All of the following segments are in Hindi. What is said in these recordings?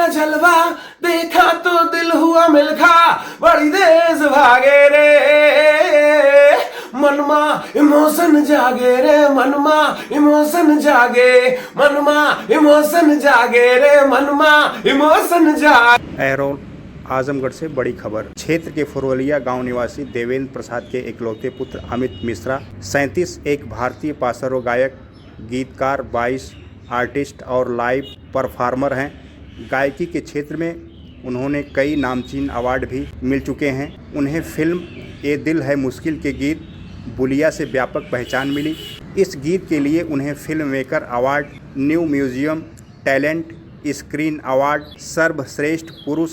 तेरा जलवा देखा तो दिल हुआ मिलखा, बड़ी तेज भागे रे मनमा इमोशन जागे रे, मनमा इमोशन जागे, मनमा इमोशन जागे रे, मनमा इमोशन जागे। एरोल आजमगढ़ से बड़ी खबर। क्षेत्र के फुरवलिया गांव निवासी देवेंद्र प्रसाद के इकलौते पुत्र अमित मिश्रा 37 एक भारतीय पार्श्व गायक, गीतकार, 22 आर्टिस्ट और लाइव परफॉर्मर हैं। गायकी के क्षेत्र में उन्होंने कई नामचीन अवार्ड भी मिल चुके हैं। उन्हें फिल्म ए दिल है मुश्किल के गीत बुलिया से व्यापक पहचान मिली। इस गीत के लिए उन्हें film maker award, new museum talent screen award, सर्वश्रेष्ठ पुरुष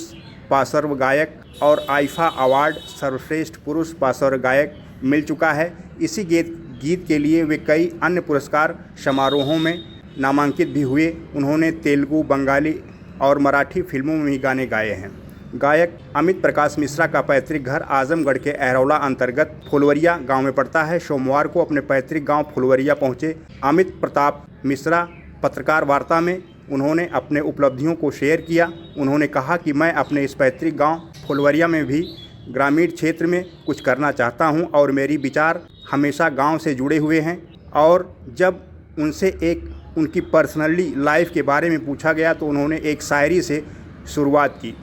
पार्श्व गायक और आईफा अवार्ड सर्वश्रेष्ठ पुरुष पार्श्व गायक मिल चुका है। इसी गीत के लिए वे कई अन्य पुरस्कार समारोहों में नामांकित भी हुए। उन्होंने तेलुगु, बंगाली और मराठी फिल्मों में भी गाने गाए हैं। गायक अमित प्रकाश मिश्रा का पैतृक घर आजमगढ़ के अहरौला अंतर्गत फुलवरिया गांव में पड़ता है। सोमवार को अपने पैतृक गांव फुलवरिया पहुंचे अमित प्रताप मिश्रा पत्रकार वार्ता में उन्होंने अपने उपलब्धियों को शेयर किया। उन्होंने कहा कि मैं अपने इस पैतृक गांव फुलवरिया में भी ग्रामीण क्षेत्र में कुछ करना चाहता हूं और मेरी विचार हमेशा गांव से जुड़े हुए हैं। और जब उनसे उनकी पर्सनली लाइफ के बारे में पूछा गया तो उन्होंने एक शायरी से शुरुआत की।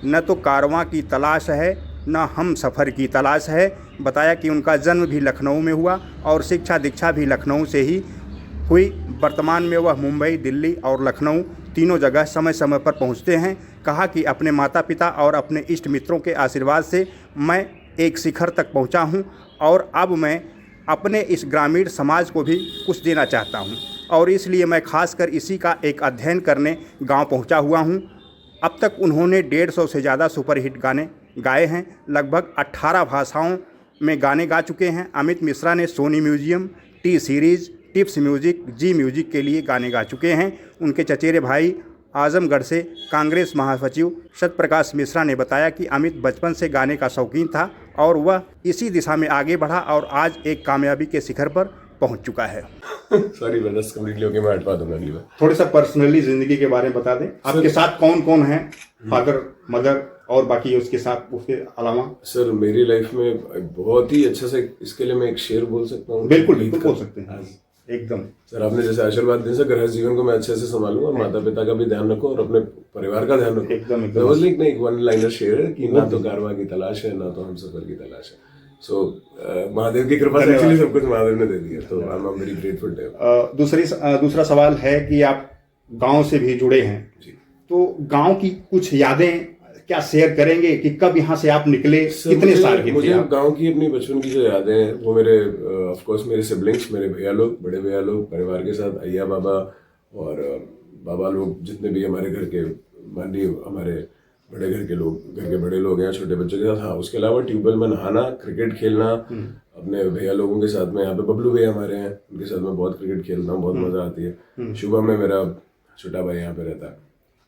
न तो कारवां की तलाश है न हम सफ़र की तलाश है। बताया कि उनका जन्म भी लखनऊ में हुआ और शिक्षा दीक्षा भी लखनऊ से ही हुई। वर्तमान में वह मुंबई, दिल्ली और लखनऊ तीनों जगह समय समय पर पहुंचते हैं। कहा कि अपने माता पिता और अपने इष्ट मित्रों के आशीर्वाद से मैं एक शिखर तक पहुंचा हूं और अब मैं अपने इस ग्रामीण समाज को भी कुछ देना चाहता हूं और इसलिए मैं खासकर इसी का एक अध्ययन करने गांव पहुंचा हुआ हूं। अब तक उन्होंने 150 से ज़्यादा सुपरहिट गाने गाए हैं। लगभग 18 भाषाओं में गाने गा चुके हैं। अमित मिश्रा ने Sony music, T Series, Tips music, Zee music के लिए गाने गा चुके हैं। उनके चचेरे भाई आजमगढ़ से कांग्रेस महासचिव सत्यप्रकाश मिश्रा ने बताया कि अमित बचपन से गाने का शौकीन था और वह इसी दिशा में आगे बढ़ा और आज एक कामयाबी के शिखर पर पहुंच चुका है। सॉरी मैं दस कंप्लीटली होके मैं हटवा दूंगा अगली बार। थोड़ा सा पर्सनली जिंदगी के बारे में बता दें। आपके साथ कौन कौन है, फादर, मदर और बाकी उसके साथ उसके अलावा? सर मेरी लाइफ में बहुत ही अच्छा से, इसके लिए मैं एक शेर बोल सकता हूँ। बिल्कुल बिल्कुल बोल सकते हैं एकदम। सर आपने जैसे आशीर्वाद दिया सर, घर जीवन को मैं अच्छे से संभालूं और माता पिता का भी ध्यान रखूं और अपने परिवार का ध्यान रखूं। एकदम एक वन लाइनर शेर है कि ना तो कारवां की तलाश है ना तो हम सफर की तलाश है। सो महादेव की कृपा से एक्चुअली सब कुछ महादेव ने दे दिया, तो I am very grateful to him. दूसरा सवाल है कि आप गांव से भी जुड़े हैं जी, तो गांव की कुछ यादें क्या शेयर करेंगे कि कब यहाँ से आप निकले, कितने साल के? मुझे गांव की अपनी बचपन की जो यादें हैं वो मेरे ऑफ कोर्स मेरे सिबलिंग्स, मेरे भैया लोग, बड़े भैया लोग, परिवार के साथ अय्या बाबा और बाबा लोग, जितने भी हमारे घर के मान ली हमारे बड़े घर के लोग, घर के बड़े लोग हैं, छोटे बच्चों के साथ। हाँ, उसके अलावा ट्यूबवेल में नहाना, क्रिकेट खेलना अपने भैया लोगों के साथ में। यहाँ पे बबलू भैया हमारे हैं, उनके साथ मैं बहुत क्रिकेट खेलता हूँ, बहुत मजा आती है। शुभम में मेरा छोटा भाई यहाँ पे रहता है,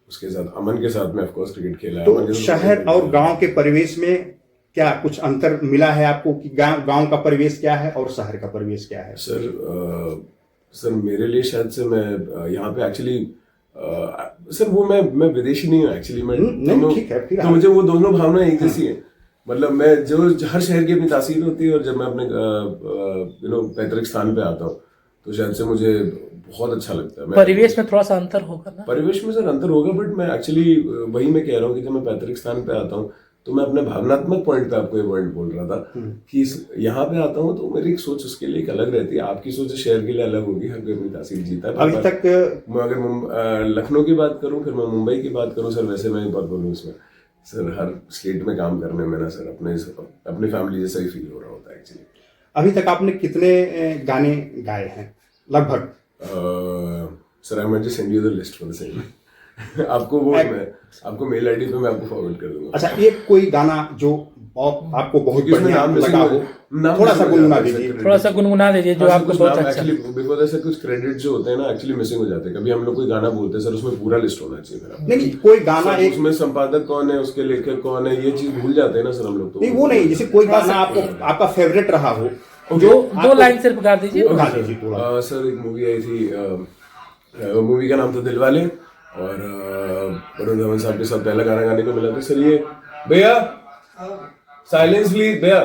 उसके साथ अमन के साथ में ऑफ कोर्स क्रिकेट खेला है। तो शहर और गांव के परिवेश में क्या कुछ अंतर मिला है आपको कि गांव का परिवेश क्या है और शहर का परिवेश क्या है? सर मेरे लिए शायद से मैं यहाँ पे एक्चुअली सर वो मैं विदेशी नहीं हूँ एक्चुअली। मैं ठीक है, तो मुझे वो दोनों भावना एक जैसी है। मतलब मैं जो हर शहर की अपनी तासीर होती है और जब मैं अपने पैतृक स्थान पे आता हूँ तो शायद से मुझे बहुत अच्छा लगता है। परिवेश में थोड़ा सा अंतर होगा ना? परिवेश में सर अंतर होगा, बट मैं एक्चुअली वही मैं कह रहा हूँ कि जब मैं पैतृक स्थान पे आता हूँ तो मैं अपने भावनात्मक पॉइंट पे आपको ये पॉइंट बोल रहा था कि यहाँ पे आता हूँ तो मेरी एक सोच उसके लिए एक अलग रहती है। आपकी सोच शहर के लिए अलग होगी, हर कोई अपनी तासीर जीता है। अभी तक मैं अगर लखनऊ की बात करूँ, फिर मैं मुंबई की बात करूँ सर, वैसे मैं एक बात बोलूँ इसमें सर, हर स्टेट में काम करने में ना सर अपनी फैमिली जैसा ही फील हो रहा होता है एक्चुअली। अभी तक आपने कितने गाने गाए हैं लगभग? Sir I just send you the list for the same. आपको वो मैं आपको मेल आईडी पे मैं आपको फॉरवर्ड कर दूंगा। अच्छा, एक कोई गाना जो आपको बहुत बढ़िया लगा हो, थोड़ा सा गुनगुना दीजिए। थोड़ा सा गुनगुना दीजिए जो आपको बहुत अच्छा। एक्चुअली बिकॉज़ ऐसे कुछ क्रेडिट जो होते हैं ना एक्चुअली मिसिंग हो जाते हैं। कभी हम लोग कोई गाना बोलते हैं सर, उसमें पूरा लिस्ट होना चाहिए मेरा। नहीं, कोई गाना एक उसमें संपादक कौन है, उसके लेखक कौन है, ये चीज भूल जाते हैं ना सर हम लोग। तो नहीं, वो नहीं, जैसे कोई गाना आपको आपका फेवरेट रहा हो जो 2 लाइन सिर्फ गा दीजिए। सर एक मूवी आई थी, मूवी का नाम था दिलवाले, और वरुण धवन साहब के साथ पहला गाना गाने को मिला था। सर ये भैया साइलेंस प्लीज भैया।